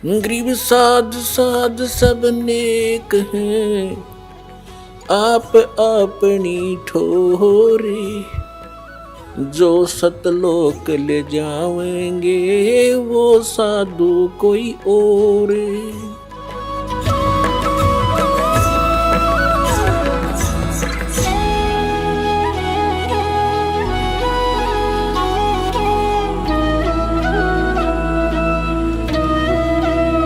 गरीब साध साध सब नेक हैं, आप अपनी ठोरे। जो सतलोक ले जाएंगे वो साधु कोई और।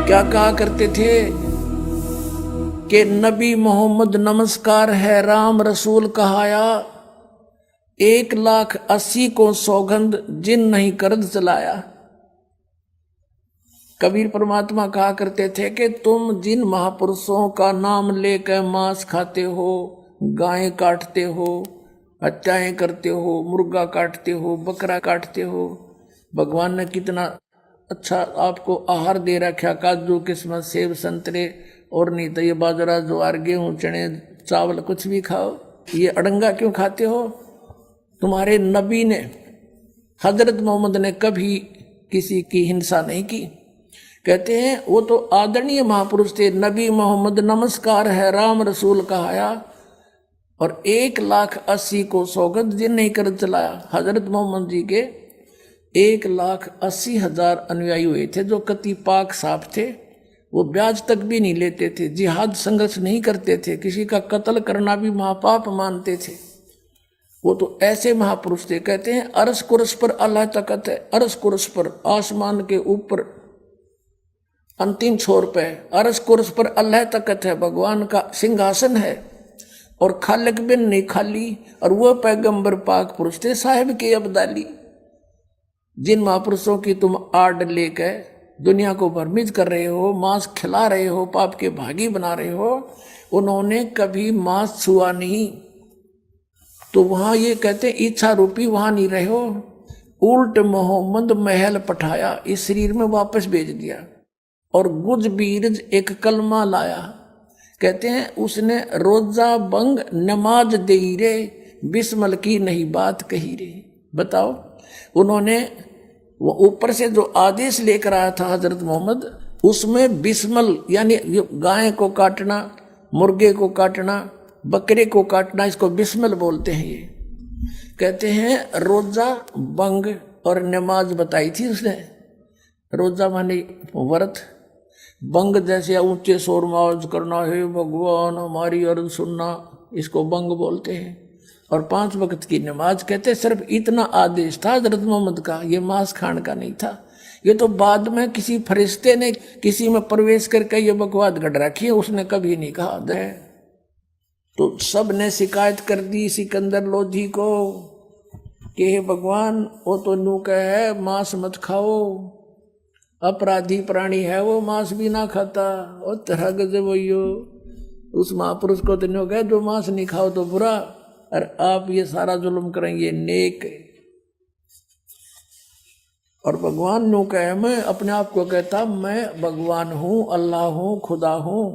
क्या कहा करते थे कि नबी मोहम्मद नमस्कार है, राम रसूल कहाया, 1,80,000 को सौगंध जिन नहीं करद चलाया। कबीर परमात्मा कहा करते थे कि तुम जिन महापुरुषों का नाम लेकर मांस खाते हो, गायें काटते हो, हत्याएं करते हो, मुर्गा काटते हो, बकरा काटते हो, भगवान ने कितना अच्छा आपको आहार दे रखा, काजू किस्मत सेब संतरे, और नहीं तो ये बाजरा ज्वार गेहूं चने चावल कुछ भी खाओ। ये अड़ंगा क्यों खाते हो? तुम्हारे नबी ने, हजरत मोहम्मद ने कभी किसी की हिंसा नहीं की। कहते हैं वो तो आदरणीय महापुरुष थे। नबी मोहम्मद नमस्कार है, राम रसूल कहाया, और 1,80,000 को सौगंध जिन नहीं कर चलाया। हजरत मोहम्मद जी के 1,80,000 अनुयायी हुए थे जो कति पाक साफ थे। वो ब्याज तक भी नहीं लेते थे, जिहाद संघर्ष नहीं करते थे, किसी का कत्ल करना भी महापाप मानते थे। वो तो ऐसे महापुरुष थे। कहते हैं अरस कुरस पर अल्लाह तकत है, अरस कुरस पर आसमान के ऊपर अंतिम छोर पे अरस कुरस पर अल्लाह तकत है, भगवान का सिंहासन है, और खालिक बिन नहीं खाली। और वह पैगंबर पाक पुरुष थे साहिब के अब्दाली। जिन महापुरुषों की तुम आड़ लेकर दुनिया को भ्रमित कर रहे हो, मांस खिला रहे हो, पाप के भागी बना रहे हो, उन्होंने कभी मांस छुआ नहीं। तो वहां ये कहते इच्छा रूपी वहां नहीं रहे हो। उल्ट मोहम्मद महल पठाया, इस शरीर में वापस भेज दिया, और गुज बीरज एक कलमा लाया। कहते हैं उसने रोजा बंग नमाज दे रे, बिस्मल की नहीं बात कही रे। बताओ, उन्होंने वो ऊपर से जो आदेश लेकर आया था हजरत मोहम्मद, उसमें बिस्मल यानी गाय को काटना, मुर्गे को काटना, बकरे को काटना, इसको बिस्मल बोलते हैं। ये कहते हैं रोजा बंग और नमाज बताई थी उसने। रोजा माने व्रत, बंग जैसे ऊंचे शोर माज करना है, भगवान हमारी अर्ज सुनना, इसको बंग बोलते हैं। और 5 वक्त की नमाज। कहते सिर्फ इतना आदेश था हजरत मोहम्मद का, ये मांस खान का नहीं था। ये तो बाद में किसी फरिश्ते ने किसी में प्रवेश करके ये बकवाद गढ़ रखी है, उसने कभी नहीं कहा दे। तो सब ने शिकायत कर दी सिकंदर लोधी को कि हे भगवान, वो तो नू है मांस मत खाओ, अपराधी प्राणी है वो, मांस भी ना खाता। और तरह गजब वही उस महापुरुष को तो कहे जो मांस नहीं खाओ तो बुरा, और आप ये सारा जुल्म करेंगे नेक। और भगवान नो कहे, मैं अपने आप को कहता मैं भगवान हूँ, अल्लाह हूँ, खुदा हूँ।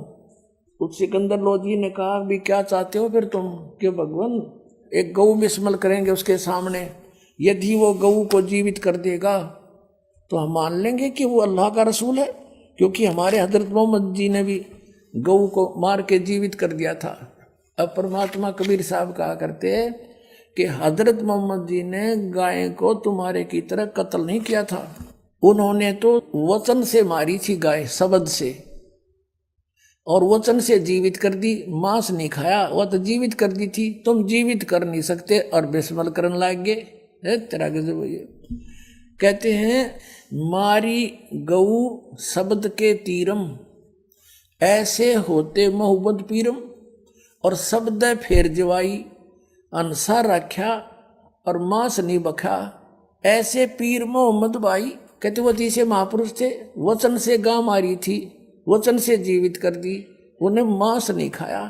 उस सिकंदर लोधी ने कहा भी क्या चाहते हो फिर तुम? कि भगवान एक गऊ बिस्मल करेंगे उसके सामने, यदि वो गऊ को जीवित कर देगा तो हम मान लेंगे कि वो अल्लाह का रसूल है, क्योंकि हमारे हजरत मोहम्मद जी ने भी गऊ को मार के जीवित कर दिया था। अब परमात्मा कबीर साहब कहा करते कि हजरत मोहम्मद जी ने गाय को तुम्हारे की तरह कत्ल नहीं किया था, उन्होंने तो वचन से मारी थी गाय, शब्द से, और वचन से जीवित कर दी। मांस नहीं खाया, वह तो जीवित कर दी थी, तुम जीवित कर नहीं सकते और बिस्मल करने लग गए। तेरा गजब ये कहते हैं मारी गऊ शब्द के तीरम, ऐसे होते मोहब्बत पीरम, और शब्द फेर जवाई अनसा रख्या और मांस नहीं बखा, ऐसे पीर मोहम्मद भाई। कहते वो तीसरे महापुरुष थे, वचन से गां मारी थी, वचन से जीवित कर दी, उन्हें मांस नहीं खाया।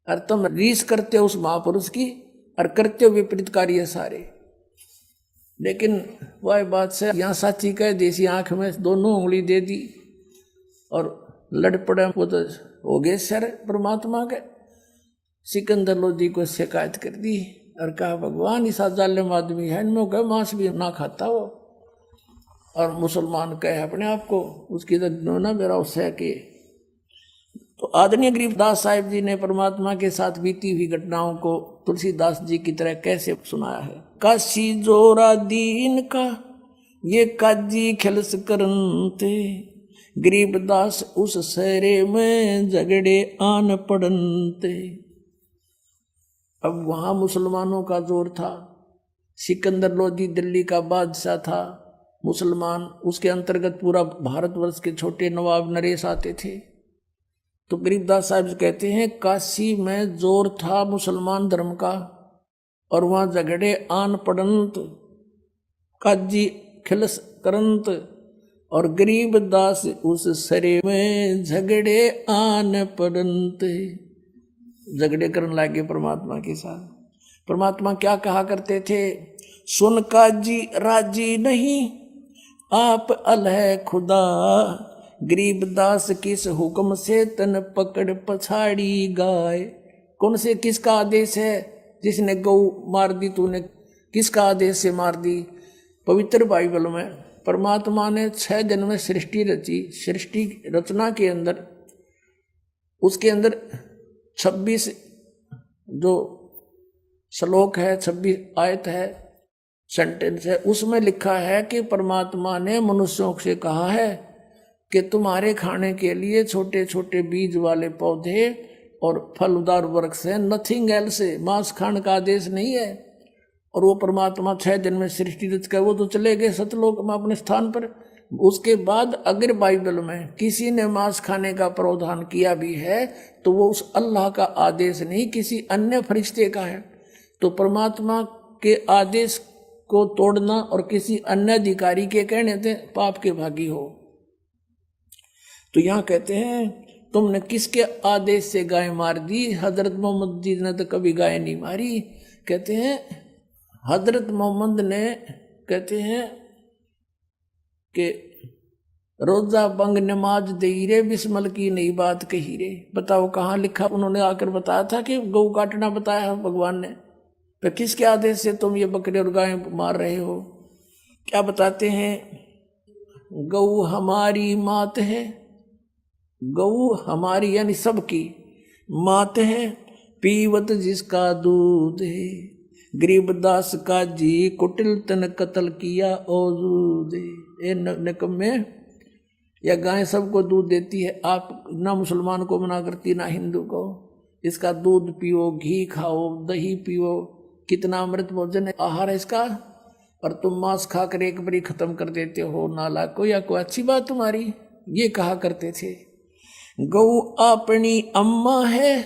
और तुम रीस करते हो उस महापुरुष की और करते हो विपरीत कार्य सारे। लेकिन वह बात से यहाँ साची कह देसी आंख में दोनों उंगली दे दी और लड़ पड़े, वो तो हो गए सर परमात्मा के। सिकंदर लोधी को शिकायत कर दी और कहा भगवान इस जालिम आदमी है, इनमें कहा मांस भी ना खाता हो। और मुसलमान कहे अपने आप को, उसकी तो ना मेरा उससे के। तो आदरणीय गरीबदास साहिब जी ने परमात्मा के साथ बीती हुई घटनाओं को तुलसीदास जी की तरह कैसे सुनाया है। काशी जोरा दीन का ये काजी खिलस करनते, गरीबदास उस सहरे में झगड़े आन पड़नते। अब वहां मुसलमानों का जोर था। सिकंदर लोधी दिल्ली का बादशाह था मुसलमान, उसके अंतर्गत पूरा भारतवर्ष के छोटे नवाब नरेश आते थे। तो गरीबदास साहब कहते हैं काशी में जोर था मुसलमान धर्म का, और वहां झगड़े आन पड़ंत, काजी खिलस करंत, और गरीबदास उस सरे में झगड़े आन पड़ंत। झगड़े करने लगे परमात्मा के साथ। परमात्मा क्या कहा करते थे, सुन काजी राजी नहीं आप अलह खुदा, गरीबदास किस हुक्म से तन पकड़ पछाड़ी गाय। कौन से किसका आदेश है, जिसने गौ मार दी तूने, किसका आदेश से मार दी। पवित्र बाइबल में परमात्मा ने 6 दिन में सृष्टि रची। सृष्टि रचना के अंदर उसके अंदर 26 जो श्लोक है, 26 आयत है, सेंटेंस है, उसमें लिखा है कि परमात्मा ने मनुष्यों से कहा है कि तुम्हारे खाने के लिए छोटे छोटे बीज वाले पौधे और फलदार वृक्ष है, नथिंग एल्स। मांस खाने का आदेश नहीं है। और वो परमात्मा 6 दिन में सृष्टि रच कर वो तो चले गए सतलोक में अपने स्थान पर। उसके बाद अगर बाइबल में किसी ने मांस खाने का प्रावधान किया भी है तो वो उस अल्लाह का आदेश नहीं, किसी अन्य फरिश्ते का है। तो परमात्मा के आदेश को तोड़ना और किसी अन्य अधिकारी के कहने से पाप के भागी हो। तो यहाँ कहते हैं तुमने किसके आदेश से गाय मार दी। हजरत मोहम्मद जी ने तो कभी गाय नहीं मारी। कहते हैं हजरत मोहम्मद ने, कहते हैं कि रोजा बंग नमाज दे रे, बिस्मल की नई बात कही रे। बताओ कहाँ लिखा। उन्होंने आकर बताया था कि गौ काटना बताया भगवान ने। तो किसके आदेश से तुम ये बकरे और गाय मार रहे हो। क्या बताते हैं, गौ हमारी मात है, गौ हमारी यानी सबकी मात है, पीवत जिसका दूध है, गरीबदास का जी कुटिल तन कत्ल किया औजूद। ए निकम्मे, या गाय सबको दूध देती है, आप ना मुसलमान को मना करती ना हिंदू को। इसका दूध पियो, घी खाओ, दही पियो, कितना अमृत भोजन है, आहार है इसका। और तुम मांस खाकर एक बारी खत्म कर देते हो नालायको, या कोई अच्छी बात तुम्हारी। ये कहा करते थे। गौ अपनी अम्मा है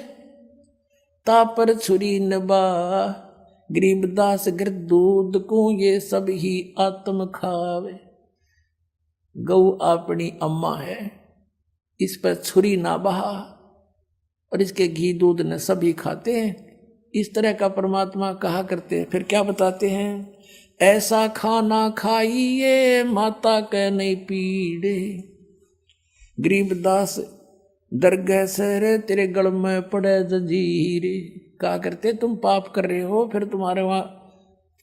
तापर छुरी नबा, गरीबदास गिर दूध को ये सब ही आत्म खावे। गौ अपनी अम्मा है, इस पर छुरी ना बहा, और इसके घी दूध ने सभी खाते हैं। इस तरह का परमात्मा कहा करते हैं। फिर क्या बताते हैं, ऐसा खाना खाइए माता कह नहीं पीड़े, गरीबदास दरगाह से तेरे गल में पड़े जंजीरे। कहा करते तुम पाप कर रहे हो, फिर तुम्हारे वहां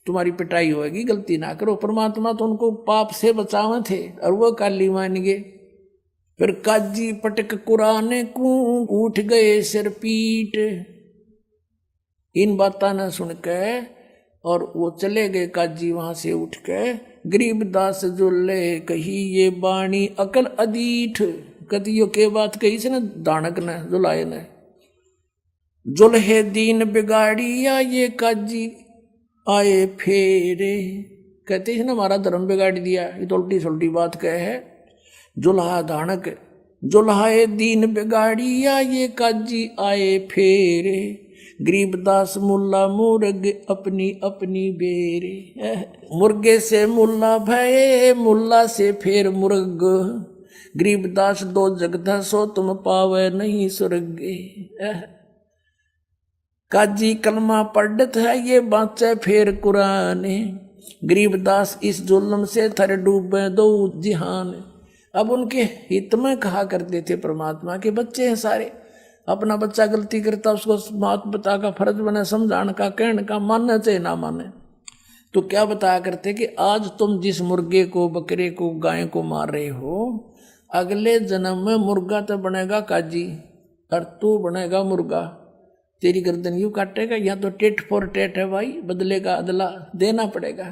तुम्हारी पिटाई होगी, गलती ना करो। परमात्मा तो उनको पाप से बचावे थे और वो काली मान गए। फिर काजी पटक कुराने को उठ गए सिर पीट। इन बातों ने सुन के और वो चले गए काजी वहां से उठ के। गरीबदास जो ले कही ये बाणी अकल अदीठ, कतियो के बात कही से न दानक ने जुलाए ने। जुल्हे दीन बिगाड़िया ये काजी आए फेरे। कहते हैं ना हमारा धर्म बिगाड़ दिया, ये तो उल्टी सुल्टी बात कहे है। जुल्हा दानक, जुल्हाए दीन बिगाड़िया ये काजी आए फेरे, गरीबदास मुल्ला मुर्ग अपनी अपनी बेरे। मुर्गे से मुल्ला भये, मुल्ला से फेर मुर्ग, गरीबदास दो जगदा सो तुम पावे नहीं स्वर्ग। काजी कलमा पढ़त है ये बाँचे फेर कुराने, गरीबदास इस जुल्म से थर डूबे दो जिहान। अब उनके हित में कहा करते थे परमात्मा के बच्चे हैं सारे। अपना बच्चा गलती करता उसको माता पिता का फर्ज बने समझाने का, कहने का, मानना चाहे ना माने। तो क्या बताया करते कि आज तुम जिस मुर्गे को, बकरे को, गाय को मार रहे हो, अगले जन्म में मुर्गा तो बनेगा काजी और तू बनेगा मुर्गा। तेरी गर्दन यूं काटेगा, या तो टेट फॉर टेट है भाई, बदले का अदला देना पड़ेगा।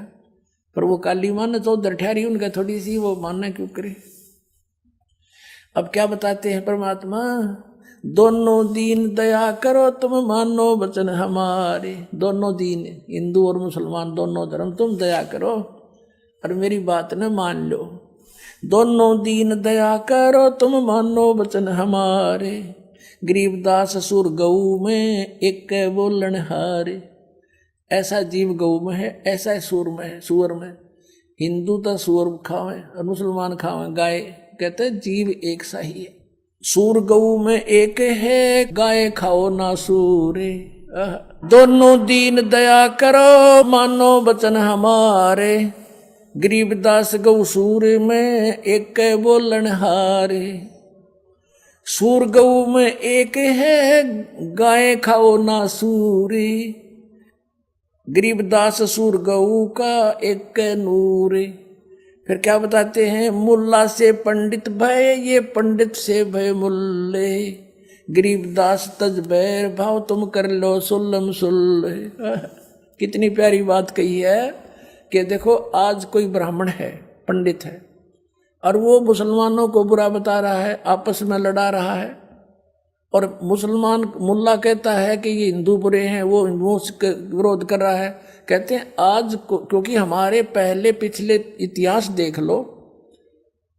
पर वो काली माँ ने तो ठहरी, उनका थोड़ी सी वो मानना क्यों करे। अब क्या बताते हैं परमात्मा, दोनों दीन दया करो तुम मानो वचन हमारे। दोनों दीन, हिंदू और मुसलमान दोनों धर्म, तुम दया करो और मेरी बात न मान लो। दोनों दीन दया करो तुम मानो वचन हमारे। गरीबदास सुर गऊ में एक बोलन हारे। ऐसा जीव गऊ में है, ऐसा सूर में है, सुअर में। हिंदू तो सुअर खावे और मुसलमान खावे गाय, कहते जीव एक सा ही है। सूर गऊ में एक है, गाय खाओ ना सूरे। दोनों दीन दया करो मानो वचन हमारे। गरीबदास गऊ सूर में एक बोलन हारे। सूर गऊ में एक है, गाय खाओ ना सूरी। गरीबदास सूर गऊ का एक नूरे। फिर क्या बताते हैं, मुल्ला से पंडित भय, ये पंडित से भय मुल्ले। गरीबदास तज बैर भाव, तुम कर लो सुल्लम सुल्ले। कितनी प्यारी बात कही है कि देखो आज कोई ब्राह्मण है, पंडित है, और वो मुसलमानों को बुरा बता रहा है, आपस में लड़ा रहा है। और मुसलमान मुल्ला कहता है कि ये हिंदू बुरे हैं, वो हिंदुओं से विरोध कर रहा है। कहते हैं आज क्योंकि हमारे पहले पिछले इतिहास देख लो,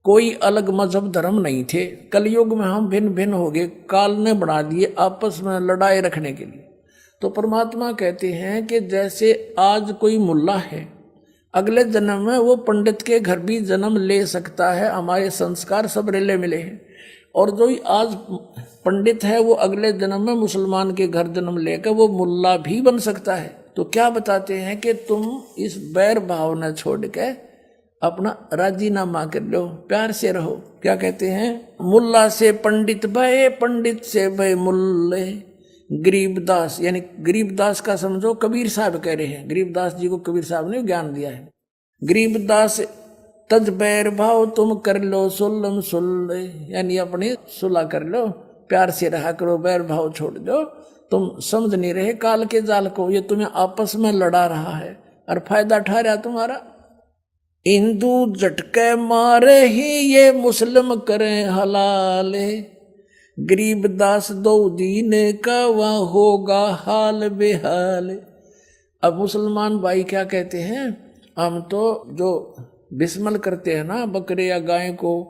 कोई अलग मजहब धर्म नहीं थे। कलयुग में हम भिन्न भिन्न हो गए, काल ने बना दिए आपस में लड़ाई रखने के लिए। तो परमात्मा कहते हैं कि जैसे आज कोई मुल्ला है, अगले जन्म में वो पंडित के घर भी जन्म ले सकता है। हमारे संस्कार सब रेले मिले हैं। और जो आज पंडित है वो अगले जन्म में मुसलमान के घर जन्म लेकर वो मुल्ला भी बन सकता है। तो क्या बताते हैं कि तुम इस बैर भावना छोड़ के अपना राजीनामा कर लो, प्यार से रहो। क्या कहते हैं, मुल्ला से पंडित भय, पंडित से भय मुल्ले। गरीबदास, यानी गरीबदास का समझो कबीर साहब कह रहे हैं। गरीबदास जी को कबीर साहब ने ज्ञान दिया है। गरीबदास तज बैर भाव, तुम कर लो सुल्लम सुल्ले, यानी अपनी सुलह कर लो, प्यार से रहा करो, बैर भाव छोड़ दो। तुम समझ नहीं रहे काल के जाल को, ये तुम्हें आपस में लड़ा रहा है और फायदा उठा रहा तुम्हारा। हिंदू झटके मारे ही ये मुस्लिम करें हलाले। गरीबदास दो दीन का वहाँ होगा हाल बेहाल। अब मुसलमान भाई क्या कहते हैं, हम तो जो बिस्मल करते हैं ना बकरे या गाय को,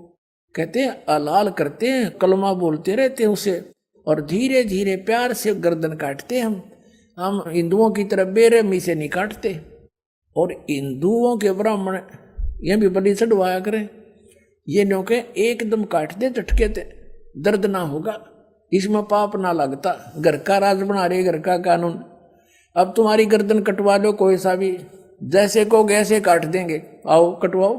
कहते हैं हलाल करते हैं, कलमा बोलते रहते हैं उसे, और धीरे धीरे प्यार से गर्दन काटते हैं। हम हिंदुओं की तरह बेरहमी से नहीं काटते। और हिंदुओं के ब्राह्मण ये भी बलि चढ़वाया करें, ये नो के एकदम काट दे झटके थे, दर्द ना होगा, इसमें पाप ना लगता। घर का राज बना रहे, घर का कानून। अब तुम्हारी गर्दन कटवा लो कोई सा भी, जैसे को ऐसे काट देंगे, आओ कटवाओ।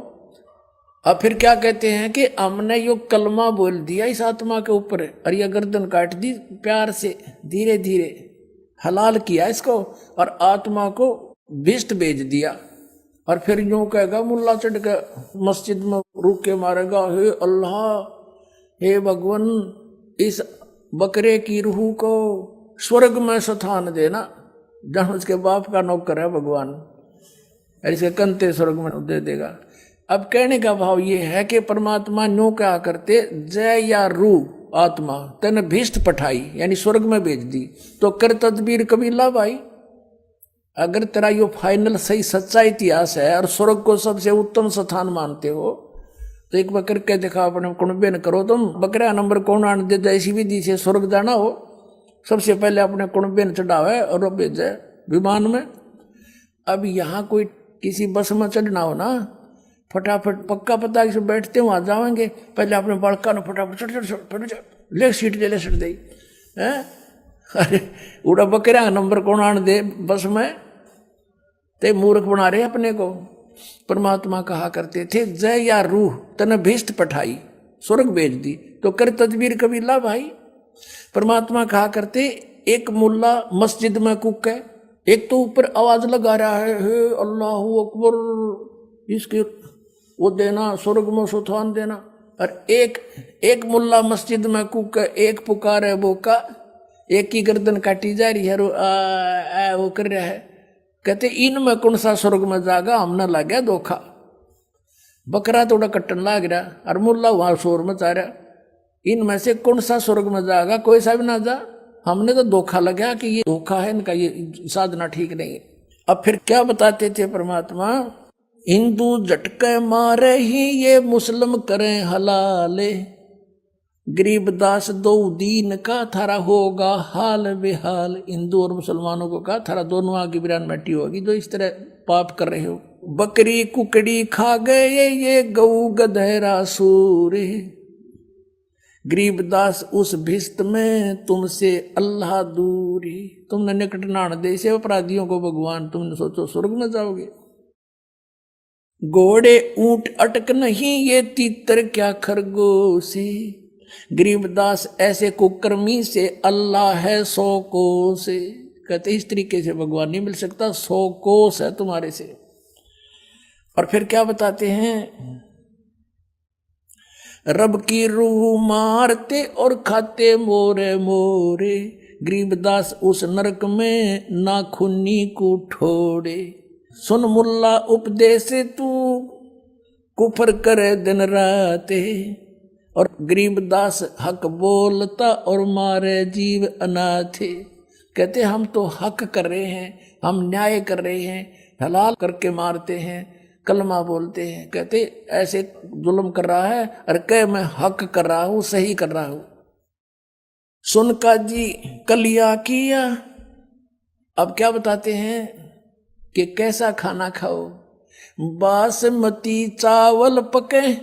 अब फिर क्या कहते हैं कि हमने यो कलमा बोल दिया इस आत्मा के ऊपर और यह गर्दन काट दी, प्यार से धीरे धीरे हलाल किया इसको और आत्मा को भिष्ट भेज दिया। और फिर यूं कहेगा मुल्ला चढ़ के मस्जिद में रुक के मारेगा, हे अल्लाह, हे भगवान, इस बकरे की रूह को स्वर्ग में स्थान देना, जहां उसके बाप का नौकर है भगवान, इसके कंते स्वर्ग में दे देगा। अब कहने का भाव ये है कि परमात्मा न्यू क्या करते, जय या रू आत्मा तेने भिष्ट पठाई, यानी स्वर्ग में भेज दी। तो कर तदबीर कबीला भाई, अगर तेरा यो फाइनल सही सच्चा इतिहास है और स्वर्ग को सबसे उत्तम स्थान मानते हो, तो एक बार करके देखा अपने कुणबे न करो तुम। बकरा नंबर कौन आने दे, ऐसी विधि से स्वर्ग जाना हो, सबसे पहले अपने कुणबे न चढ़ावे और भेजे विमान में। अब यहाँ कोई किसी बस में चढ़ना हो ना, फटाफट पक्का पता कि बैठते वहां जाएंगे, पहले अपने बड़का न फटाफट ले सीट ले सीट दे हैं। अरे उड़ा बकरा नंबर कौन आन दे बस में, ते मूर्ख बना रहे अपने को। परमात्मा कहा करते थे, जय या रूह तने भिष्ट पठाई, स्वर्ग भेज दी। तो कर तदबीर कबीला भाई। परमात्मा कहा करते, एक मुल्ला मस्जिद में कुक है, एक तो ऊपर आवाज लगा रहा है, हे अल्लाहू अकबर, इसके वो देना, स्वर्ग में सुथान देना। और एक मुल्ला मस्जिद में कूक, एक पुकार है बोका, एक की गर्दन काटी जा रही है, वो कर रहा है। कहते इनमें कौन सा स्वर्ग में जागा, हमने लग गया धोखा। बकरा थोड़ा कट्टन लाग रहा और मुल्ला वहां शोर मचा रहा, इनमें से कौन सा स्वर्ग में जाएगा, कोई सा भी ना जा। हमने तो धोखा लगा कि ये धोखा है इनका, ये साधना ठीक नहीं है। अब फिर क्या बताते थे परमात्मा, हिंदू झटके मारे ही ये मुस्लिम करें हलाले, गरीबदास दो दीन का थारा होगा हाल बेहाल। हिंदू और मुसलमानों को कहा थारा दोनों आगे बिरान मट्टी होगी जो इस तरह पाप कर रहे हो। बकरी कुकड़ी खा गए ये गऊ गधेरा सूरे, गरीबदास उस भिस्त में तुमसे अल्लाह दूरी। तुमने निकट नाण दे से अपराधियों को भगवान, तुमने सोचो स्वर्ग में जाओगे। घोड़े ऊंट अटक नहीं ये तीतर क्या खरगोशी, गरीबदास ऐसे कुकर्मी से अल्लाह है 100 कोस। कहते इस तरीके से भगवान नहीं मिल सकता, 100 कोस है तुम्हारे से। और फिर क्या बताते हैं, रब की रूह मारते और खाते मोरे मोरे, गरीबदास उस नरक में नाखूनी को ठोड़े। सुन मुल्ला उपदेश तू कुफर करे दिन राते, और गरीबदास हक बोलता और मारे जीव अनाथे। कहते हम तो हक कर रहे हैं, हम न्याय कर रहे हैं, हलाल करके मारते हैं, कलमा बोलते हैं। कहते ऐसे जुल्म कर रहा है और कह मैं हक कर रहा हूं, सही कर रहा हूं। सुन का जी कलिया किया। अब क्या बताते हैं कि कैसा खाना खाओ, बासमती चावल पके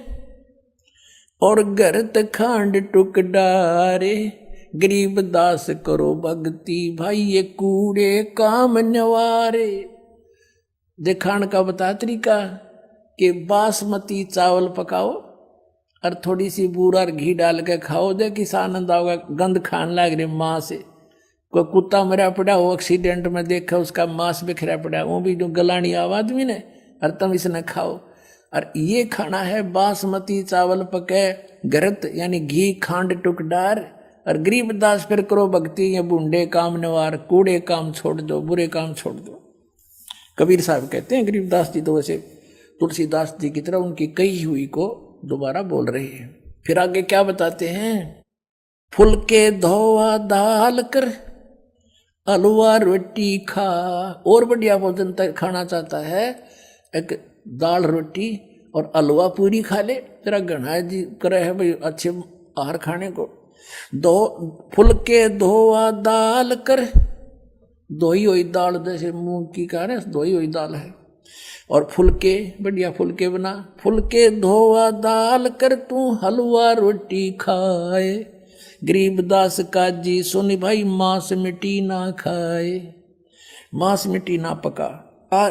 और गरत खांड टुक डारे, गरीबदास करो भक्ति भाई ये कूड़े काम नवारे। दिखाण का बता तरीका कि बासमती चावल पकाओ और थोड़ी सी बूरा और घी डाल के खाओ, दे किस आनंद आओगा। गंद खान लग रही माँ से, कोई कुत्ता मरा पड़ा हो एक्सीडेंट में देखा उसका मांस बिखरा पड़ा, वो भी जो गलानी आदमी ने, और तुम इसने खाओ। और ये खाना है बासमती चावल पके गरत यानी घी खांड टुक डार। और गरीबदास फिर करो भक्ति ये बूढ़े काम नवार, कूड़े काम छोड़ दो, बुरे काम छोड़ दो। कबीर साहब कहते हैं गरीबदास जी तो वैसे तुलसीदास जी की तरह उनकी कही हुई को दोबारा बोल रहे हैं। फिर आगे क्या बताते हैं, फुलके धोआ दाल कर हलवा रोटी खा। और बढ़िया भोजन तक खाना चाहता है, एक दाल रोटी और हलवा पूरी खा ले, तेरा घना जी करे है भाई अच्छे आहार खाने को। दो फुलके धोआ दाल कर, धोई हुई दाल जैसे मूंग की कहा ना, धोई हुई दाल है। और फुलके बढ़िया फुलके बना, फुलके धोआ दाल कर तू हलवा रोटी खाए, गरीबदास काजी सुन भाई मांस मिट्टी ना खाए। मांस मिट्टी ना पका,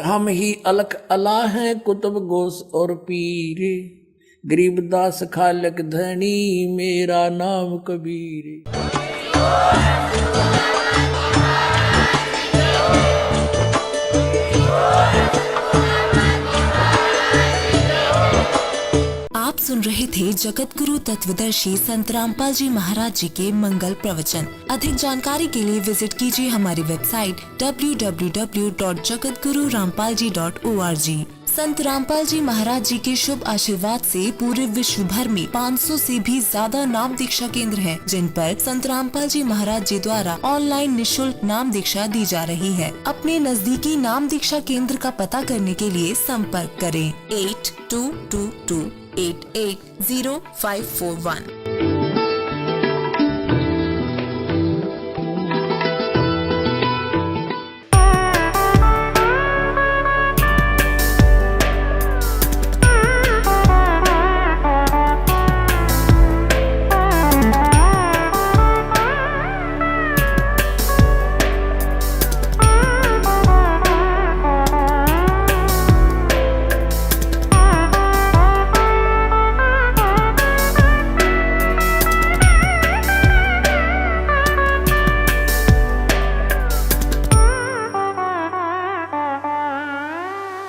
हम ही अलख अला हैं कुतुब गोस और पीर, गरीबदास खालक धनी मेरा नाम कबीर। आप सुन रहे थे जगत गुरु तत्वदर्शी संत रामपाल जी महाराज जी के मंगल प्रवचन। अधिक जानकारी के लिए विजिट कीजिए हमारी वेबसाइट www.jagatgururampalji.org। संत रामपाल जी महाराज जी के शुभ आशीर्वाद से पूरे विश्व भर में 500 से भी ज्यादा नाम दीक्षा केंद्र हैं, जिन पर संत रामपाल जी महाराज जी द्वारा ऑनलाइन निशुल्क नाम दीक्षा दी जा रही है। अपने नजदीकी नाम दीक्षा केंद्र का पता करने के लिए संपर्क करें 8222880541।